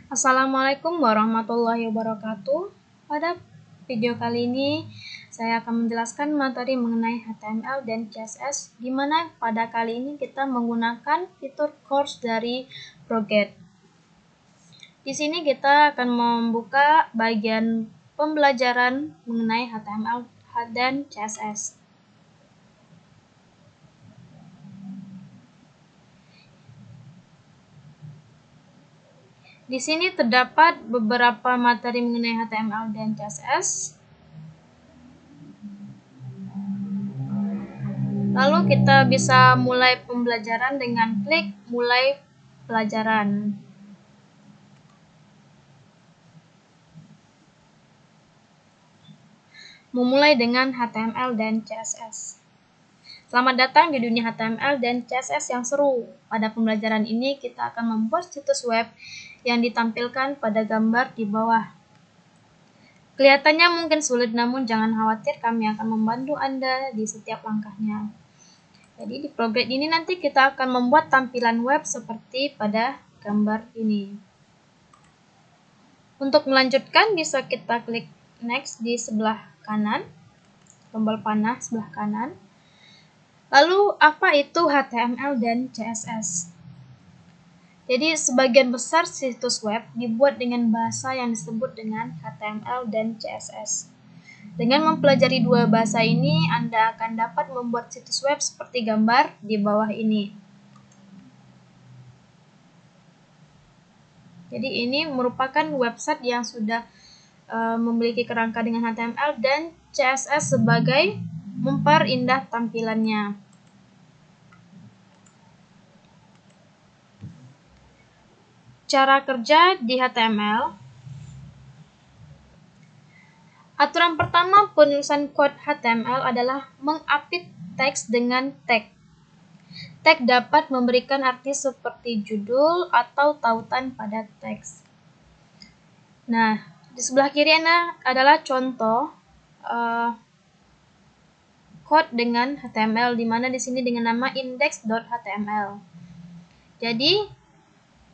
Assalamualaikum warahmatullahi wabarakatuh. Pada video kali ini, saya akan menjelaskan materi mengenai HTML dan CSS, di mana pada kali ini kita menggunakan fitur course dari Proget. Di sini kita akan membuka bagian pembelajaran mengenai HTML dan CSS. Di sini terdapat beberapa materi mengenai HTML dan CSS. Lalu kita bisa mulai pembelajaran dengan klik mulai pelajaran. Memulai dengan HTML dan CSS. Selamat datang di dunia HTML dan CSS yang seru. Pada pembelajaran ini kita akan membuat situs web yang ditampilkan pada gambar di bawah. Kelihatannya mungkin sulit, namun jangan khawatir, kami akan membantu Anda di setiap langkahnya. Jadi di program ini nanti kita akan membuat tampilan web seperti pada gambar ini. Untuk melanjutkan bisa kita klik next di sebelah kanan, tombol panah sebelah kanan. Lalu apa itu HTML dan CSS? Jadi sebagian besar situs web dibuat dengan bahasa yang disebut dengan HTML dan CSS. Dengan mempelajari dua bahasa ini, Anda akan dapat membuat situs web seperti gambar di bawah ini. Jadi ini merupakan website yang sudah memiliki kerangka dengan HTML dan CSS sebagai memperindah tampilannya. Cara kerja di HTML. Aturan pertama penulisan kode HTML adalah mengapit teks dengan tag. Tag dapat memberikan arti seperti judul atau tautan pada teks. Nah, di sebelah kiri adalah contoh code dengan HTML, di mana di sini dengan nama index.html. Jadi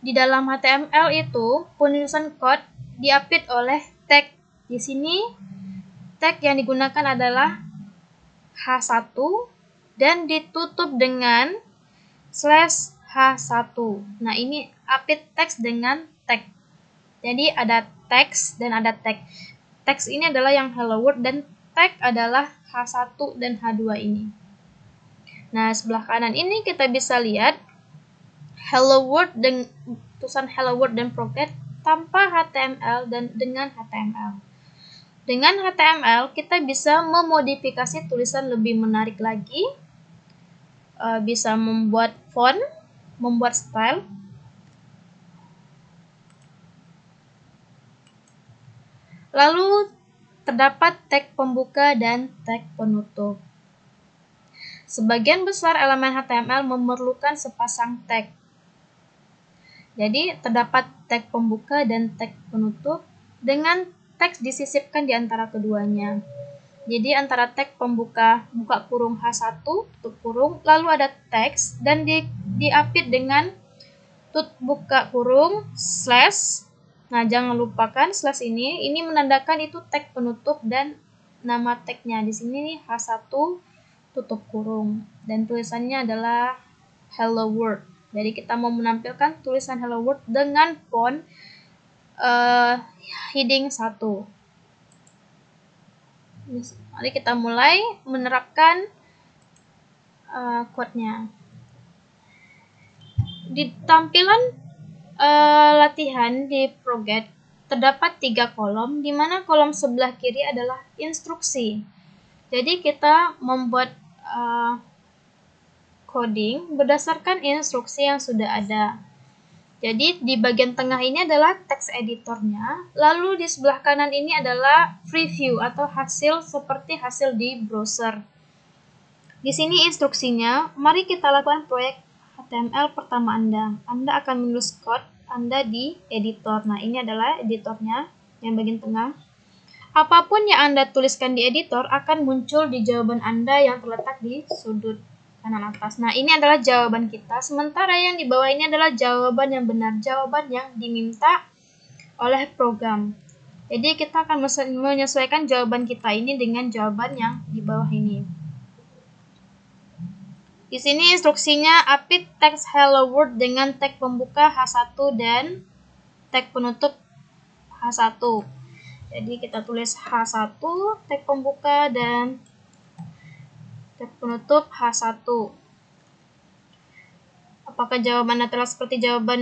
di dalam HTML itu penulisan code diapit oleh tag. Di sini tag yang digunakan adalah H1 dan ditutup dengan /H1. Nah, ini apit teks dengan tag. Jadi ada teks dan ada tag. Teks ini adalah yang hello world dan tag adalah H1 dan H2 ini. Nah, sebelah kanan ini kita bisa lihat hello world dan tulisan hello world dan Proget tanpa HTML dan dengan HTML. Dengan HTML kita bisa memodifikasi tulisan lebih menarik lagi, bisa membuat font, membuat style. Lalu terdapat tag pembuka dan tag penutup. Sebagian besar elemen HTML memerlukan sepasang tag. Jadi terdapat tag pembuka dan tag penutup dengan teks disisipkan di antara keduanya. Jadi antara tag pembuka buka kurung H1 tutup kurung, lalu ada teks dan diapit dengan buka kurung slash. Nah, jangan lupakan slash ini menandakan itu tag penutup dan nama tagnya. Di sini H1 tutup kurung dan tulisannya adalah hello world. Jadi kita mau menampilkan tulisan hello world dengan font heading 1. Mari kita mulai menerapkan code-nya. Di tampilan latihan di Proget terdapat 3 kolom, di mana kolom sebelah kiri adalah instruksi. Jadi kita membuat coding berdasarkan instruksi yang sudah ada. Jadi di bagian tengah ini adalah text editornya, lalu di sebelah kanan ini adalah preview atau hasil seperti hasil di browser. Di sini instruksinya, mari kita lakukan proyek HTML pertama Anda. Anda akan menulis code Anda di editor. Nah, ini adalah editornya yang bagian tengah. Apapun yang Anda tuliskan di editor akan muncul di jawaban Anda yang terletak di sudut kanan atas. Nah, ini adalah jawaban kita. Sementara yang di bawah ini adalah jawaban yang benar, jawaban yang diminta oleh program. Jadi kita akan menyesuaikan jawaban kita ini dengan jawaban yang di bawah ini. Di sini instruksinya apit teks hello world dengan tag pembuka H1 dan tag penutup H1. Jadi kita tulis H1 tag pembuka dan tag penutup H1. Apakah jawabannya telah seperti jawaban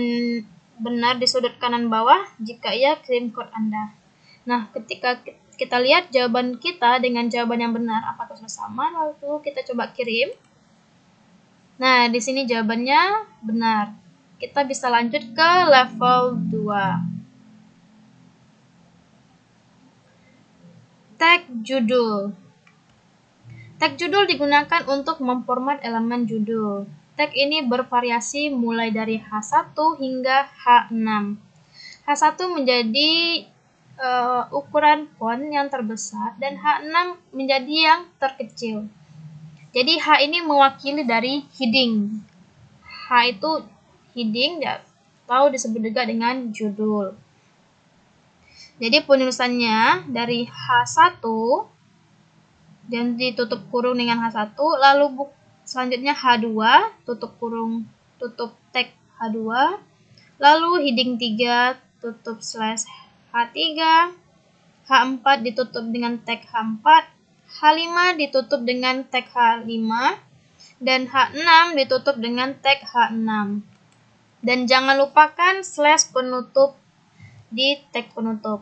benar di sudut kanan bawah? Jika iya, kirim kode Anda. Nah, ketika kita lihat jawaban kita dengan jawaban yang benar, apakah sudah sama? Lalu kita coba kirim. Nah, di sini jawabannya benar. Kita bisa lanjut ke level 2. Tag judul. Tag judul digunakan untuk memformat elemen judul. Tag ini bervariasi mulai dari H1 hingga H6. H1 menjadi ukuran font yang terbesar dan H6 menjadi yang terkecil. Jadi H ini mewakili dari heading. H itu heading, atau disebut juga dengan judul. Jadi penulisannya dari H1 dan ditutup kurung dengan H1, lalu selanjutnya H2 tutup kurung tutup tag H2, lalu heading 3 tutup slash H3, H4 ditutup dengan tag H4, H5 ditutup dengan tag H5, dan H6 ditutup dengan tag H6. Dan jangan lupakan slash penutup di tag penutup.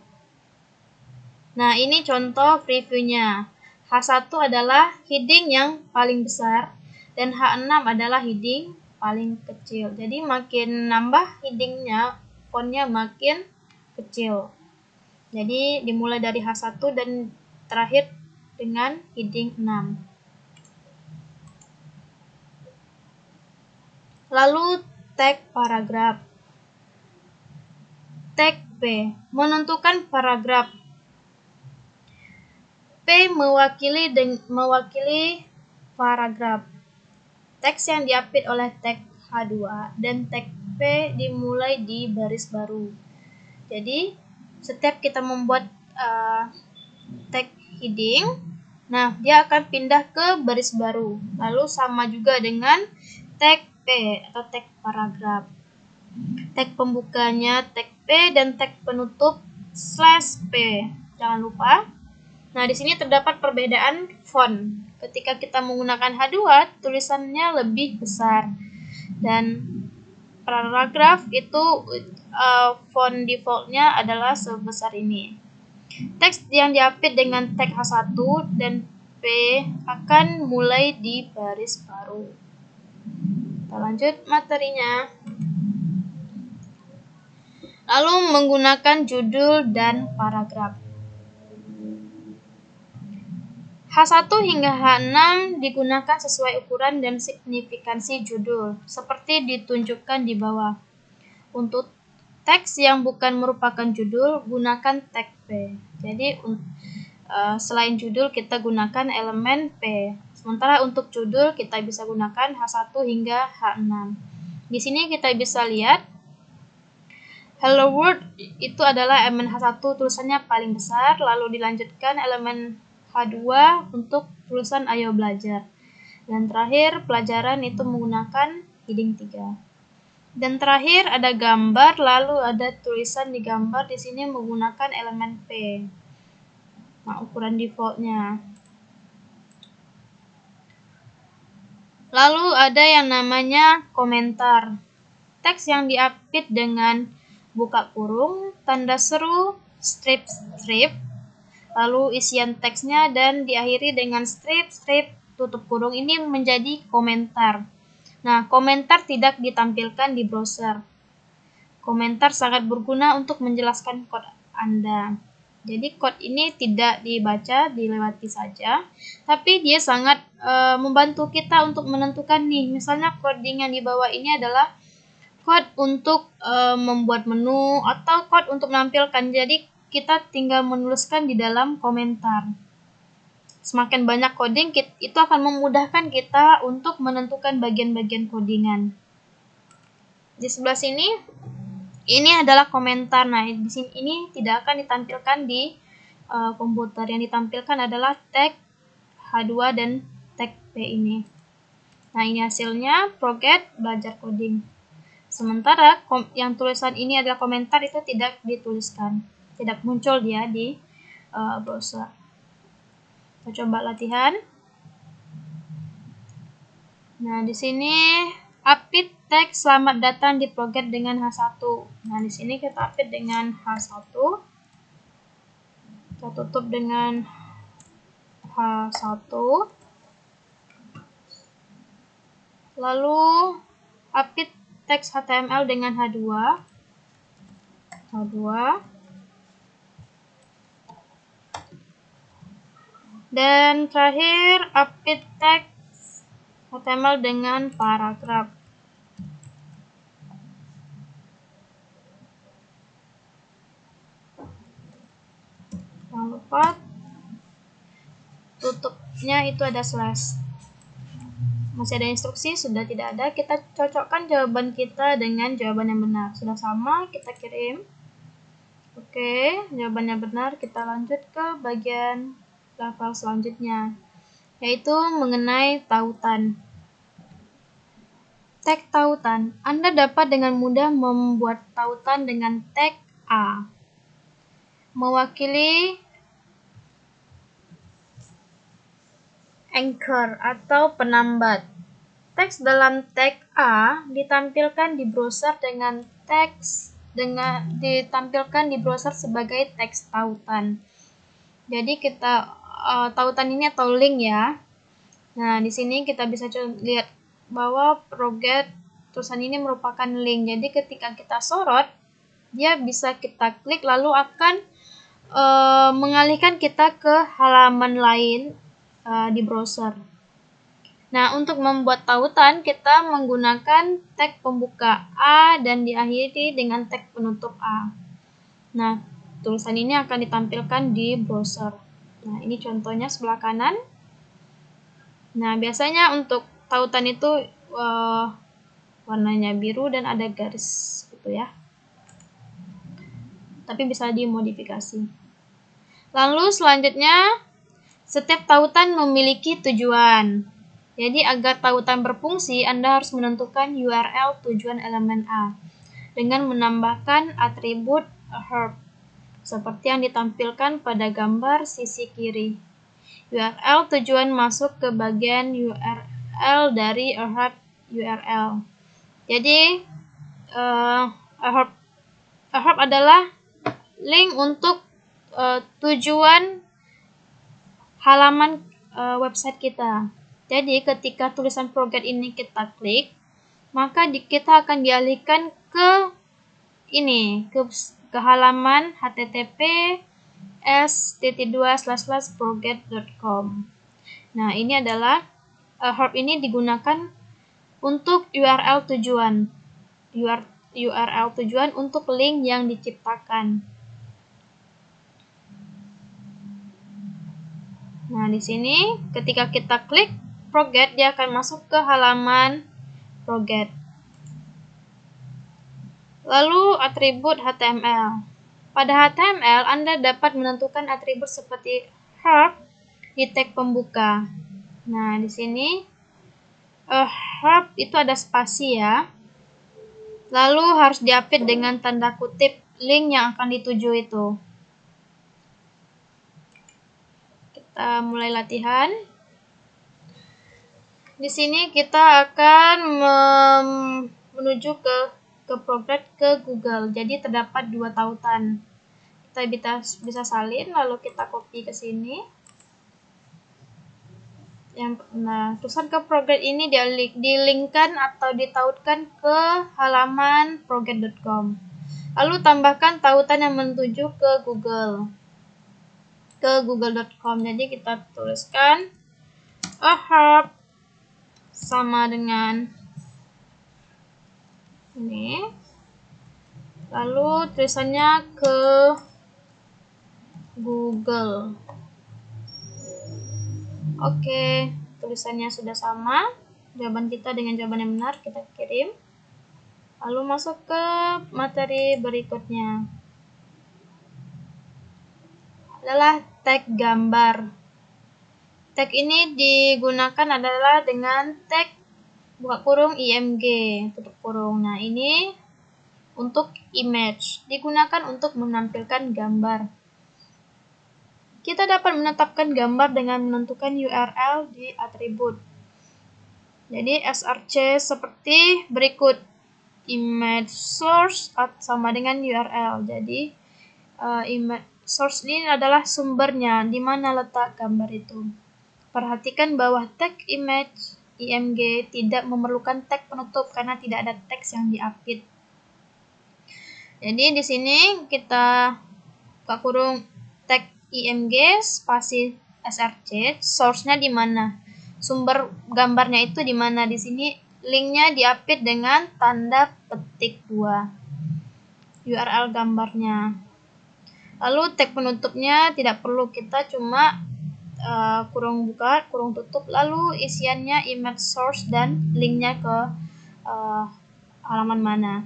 Nah, ini contoh previewnya. H1 adalah heading yang paling besar dan H6 adalah heading paling kecil. Jadi makin nambah headingnya, fontnya makin kecil. Jadi dimulai dari H1 dan terakhir dengan heading 6. Lalu tag paragraf. Tag P menentukan paragraf. P mewakili paragraf. Teks yang diapit oleh tag H2 dan tag P dimulai di baris baru. Jadi setiap kita membuat tag heading, nah dia akan pindah ke baris baru. Lalu sama juga dengan tag P atau tag paragraf. Tag pembukanya tag P dan tag penutup slash P. Jangan lupa. Nah, di sini terdapat perbedaan font. Ketika kita menggunakan H2, tulisannya lebih besar. Dan paragraf itu font defaultnya adalah sebesar ini. Teks yang diapit dengan tag H1 dan P akan mulai di baris baru. Kita lanjut materinya. Lalu menggunakan judul dan paragraf. H1 hingga H6 digunakan sesuai ukuran dan signifikansi judul, seperti ditunjukkan di bawah. Untuk teks yang bukan merupakan judul, gunakan tag P. Jadi, selain judul, kita gunakan elemen P. Sementara untuk judul, kita bisa gunakan H1 hingga H6. Di sini kita bisa lihat, Hello World itu adalah elemen H1, tulisannya paling besar, lalu dilanjutkan elemen H2 untuk tulisan Ayo Belajar. Dan terakhir, pelajaran itu menggunakan heading 3. Dan terakhir ada gambar, lalu ada tulisan di gambar di sini menggunakan elemen P. Nah, ukuran defaultnya. Lalu ada yang namanya komentar. Teks yang diapit dengan buka kurung, tanda seru, strip, lalu isian teksnya dan diakhiri dengan strip, tutup kurung, ini menjadi komentar. Nah, komentar tidak ditampilkan di browser. Komentar sangat berguna untuk menjelaskan kode Anda. Jadi kode ini tidak dibaca, dilewati saja, tapi dia sangat membantu kita untuk menentukan nih, misalnya coding yang di bawah ini adalah code untuk membuat menu atau code untuk menampilkan. Jadi kita tinggal menuliskan di dalam komentar. Semakin banyak coding, itu akan memudahkan kita untuk menentukan bagian-bagian codingan. Di sebelah sini, Ini adalah komentar. Nah, di sini ini tidak akan ditampilkan di komputer. Yang ditampilkan adalah tag H2 dan tag P ini. Nah, ini hasilnya Project belajar coding. Sementara yang tulisan ini adalah komentar, itu tidak dituliskan, tidak muncul dia di browser. Kita coba latihan. Nah, di sini update tag selamat datang di Project dengan H1. Nah, di sini kita update dengan H1. Kita tutup dengan H1. Lalu update teks HTML dengan H2. Dan terakhir update teks HTML dengan paragraf. Jangan lupa tutupnya itu ada slash. Masih ada instruksi, sudah tidak ada. Kita cocokkan jawaban kita dengan jawaban yang benar. Sudah sama, kita kirim. Oke, jawabannya benar. Kita lanjut ke bagian level selanjutnya, yaitu mengenai tautan. Tag tautan. Anda dapat dengan mudah membuat tautan dengan tag A, mewakili anchor atau penambat. Teks dalam tag A ditampilkan di browser dengan ditampilkan di browser sebagai teks tautan. Jadi kita tautan ini atau link ya. Nah, di sini kita bisa lihat bahwa Project tulisan ini merupakan link. Jadi ketika kita sorot, dia bisa kita klik lalu akan mengalihkan kita ke halaman lain di browser. Nah, untuk membuat tautan, kita menggunakan tag pembuka A dan diakhiri dengan tag penutup A. Nah, tulisan ini akan ditampilkan di browser. Nah, ini contohnya sebelah kanan. Nah, biasanya untuk tautan itu warnanya biru dan ada garis gitu ya. Tapi bisa dimodifikasi. Lalu selanjutnya, setiap tautan memiliki tujuan. Jadi agar tautan berfungsi, Anda harus menentukan URL tujuan elemen A dengan menambahkan atribut herb seperti yang ditampilkan pada gambar sisi kiri. URL tujuan masuk ke bagian URL dari herb URL. Jadi herb adalah link untuk tujuan halaman website kita. Jadi ketika tulisan Project ini kita klik, maka kita akan dialihkan ke halaman https://project.com. Nah, ini adalah herb ini digunakan untuk URL tujuan untuk link yang diciptakan. Nah, di sini ketika kita klik Project, dia akan masuk ke halaman Project. Lalu atribut HTML. Pada HTML, Anda dapat menentukan atribut seperti herb di tag pembuka. Nah, di sini herb itu ada spasi ya. Lalu harus diapit dengan tanda kutip link yang akan dituju itu. Kita mulai latihan. Di sini kita akan menuju ke Project ke Google. Jadi terdapat 2 tautan. Kita bisa salin lalu kita copy ke sini. Tulisan ke Project ini dilinkkan atau ditautkan ke halaman project.com. Lalu tambahkan tautan yang menuju ke google.com. Jadi kita tuliskan herb sama dengan ini. Lalu tulisannya ke Google. Oke, tulisannya sudah sama. Jawaban kita dengan jawaban yang benar, kita kirim. Lalu masuk ke materi berikutnya adalah tag gambar. Tag ini digunakan adalah dengan tag buka kurung img tutup kurung. Nah, ini untuk image, digunakan untuk menampilkan gambar. Kita dapat menetapkan gambar dengan menentukan URL di atribut. Jadi src seperti berikut. Image source sama dengan URL. Jadi image source ini adalah sumbernya, di mana letak gambar itu. Perhatikan bahwa tag image img tidak memerlukan tag penutup karena tidak ada teks yang diapit. Jadi di sini kita buka kurung tag img spasi src, source-nya di mana? Sumber gambarnya itu di mana? Di sini linknya diapit dengan tanda petik 2. URL gambarnya. Lalu tag penutupnya tidak perlu, kita cuma kurung buka, kurung tutup, lalu isiannya image source dan linknya ke halaman mana.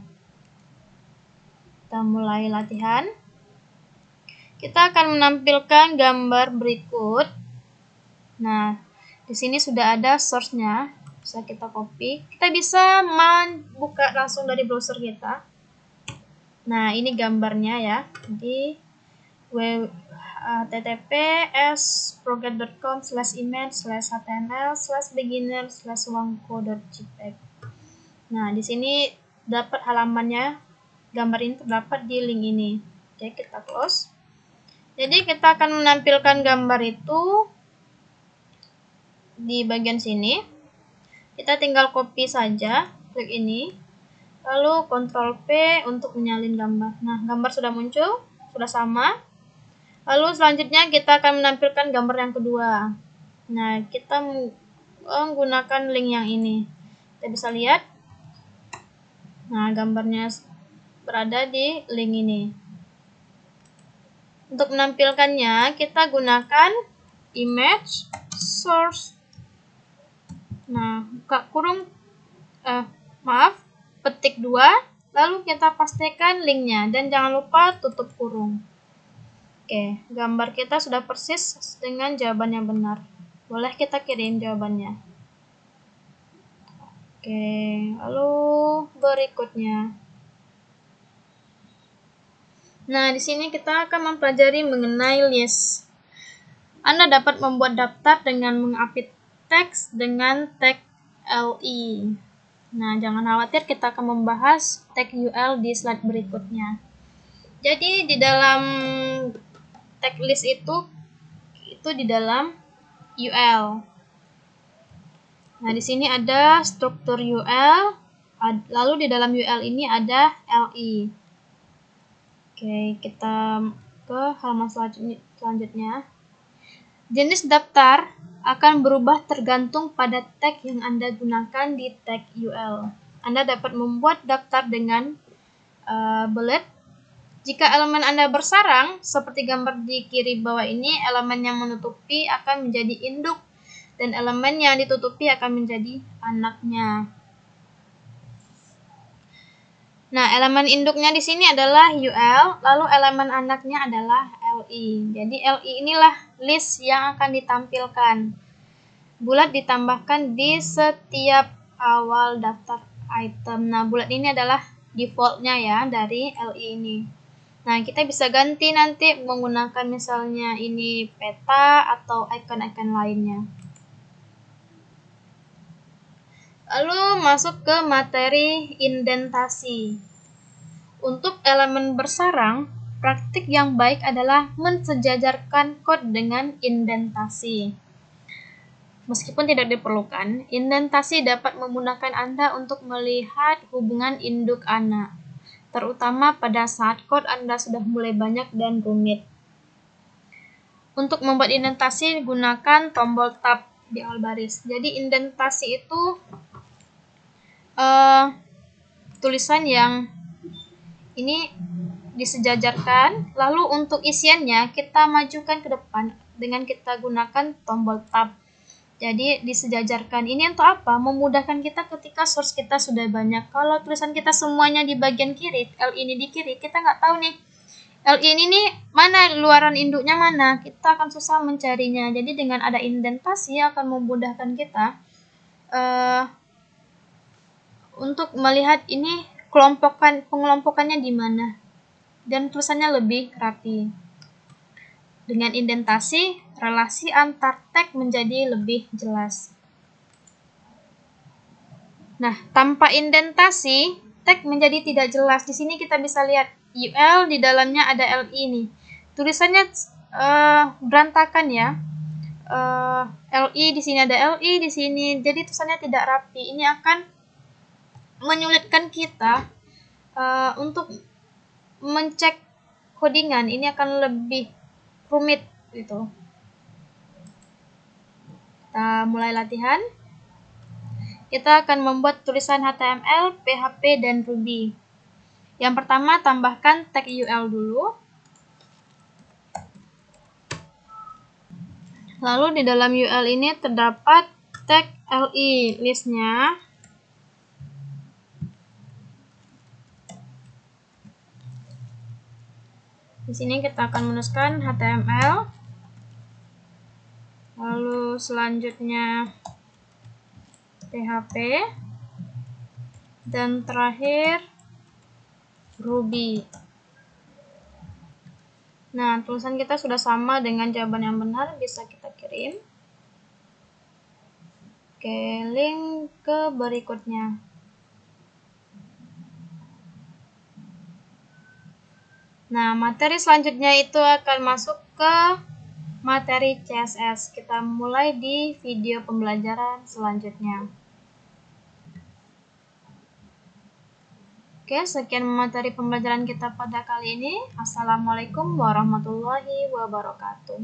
Kita mulai latihan. Kita akan menampilkan gambar berikut. Nah, di sini sudah ada source-nya, bisa kita copy. Kita bisa buka langsung dari browser kita. Nah, ini gambarnya ya. Di https://progress.com/image/html/beginner/wangko.jpg. Nah, di sini dapat halamannya, gambar ini terdapat di link ini. Oke, kita close. Jadi kita akan menampilkan gambar itu di bagian sini. Kita tinggal copy saja, klik ini, lalu Ctrl P untuk menyalin gambar. Nah, gambar sudah muncul, sudah sama. Lalu selanjutnya kita akan menampilkan gambar yang kedua. Nah, kita menggunakan link yang ini. Kita bisa lihat. Nah, gambarnya berada di link ini. Untuk menampilkannya, kita gunakan image source. Nah, buka kurung petik 2, lalu kita pastikan linknya dan jangan lupa tutup kurung. Oke, gambar kita sudah persis dengan jawabannya benar. Boleh kita kirim jawabannya. Oke, lalu berikutnya. Nah, di sini kita akan mempelajari mengenai list. Anda dapat membuat daftar dengan mengapit teks dengan tag li. Nah, jangan khawatir, kita akan membahas tag ul di slide berikutnya. Jadi di dalam tag list itu di dalam ul. Nah, di sini ada struktur ul, lalu di dalam ul ini ada li. Oke, kita ke halaman selanjutnya. Jenis daftar akan berubah tergantung pada tag yang Anda gunakan di tag ul. Anda dapat membuat daftar dengan bullet. Jika elemen Anda bersarang, seperti gambar di kiri bawah ini, elemen yang menutupi akan menjadi induk, dan elemen yang ditutupi akan menjadi anaknya. Nah, elemen induknya di sini adalah ul, lalu elemen anaknya adalah li. Jadi li inilah list yang akan ditampilkan. Bulat ditambahkan di setiap awal daftar item. Nah, bulat ini adalah defaultnya ya dari li ini. Nah, kita bisa ganti nanti menggunakan misalnya ini peta atau icon-icon lainnya. Lalu masuk ke materi indentasi. Untuk elemen bersarang, praktik yang baik adalah mensejajarkan kod dengan indentasi. Meskipun tidak diperlukan, indentasi dapat memudahkan Anda untuk melihat hubungan induk anak, terutama pada saat kod Anda sudah mulai banyak dan rumit. Untuk membuat indentasi, gunakan tombol tab di awal baris. Jadi indentasi itu tulisan yang ini disejajarkan, lalu untuk isiannya kita majukan ke depan dengan kita gunakan tombol tab. Jadi disejajarkan. Ini untuk apa? Memudahkan kita ketika source kita sudah banyak. Kalau tulisan kita semuanya di bagian kiri, L ini di kiri, kita nggak tahu nih L ini nih mana luaran induknya mana. Kita akan susah mencarinya. Jadi dengan ada indentasi akan memudahkan kita untuk melihat ini pengelompokannya di mana. Dan tulisannya lebih rapi. Dengan indentasi, relasi antar tag menjadi lebih jelas. Nah, tanpa indentasi, tag menjadi tidak jelas. Di sini kita bisa lihat UL, di dalamnya ada LI nih. Tulisannya berantakan ya. LI di sini ada LI di sini. Jadi tulisannya tidak rapi. Ini akan menyulitkan kita untuk mencek codingan. Ini akan lebih rumit gitu. Kita mulai latihan. Kita akan membuat tulisan HTML, PHP, dan Ruby. Yang pertama, tambahkan tag UL dulu. Lalu di dalam UL ini terdapat tag LI listnya. Di sini kita akan menuliskan HTML. Lalu selanjutnya PHP, dan terakhir Ruby. Nah, tulisan kita sudah sama dengan jawaban yang benar, bisa kita kirim ke link ke berikutnya. Nah, materi selanjutnya itu akan masuk ke materi CSS. Kita mulai di video pembelajaran selanjutnya. Oke, sekian materi pembelajaran kita pada kali ini. Assalamualaikum warahmatullahi wabarakatuh.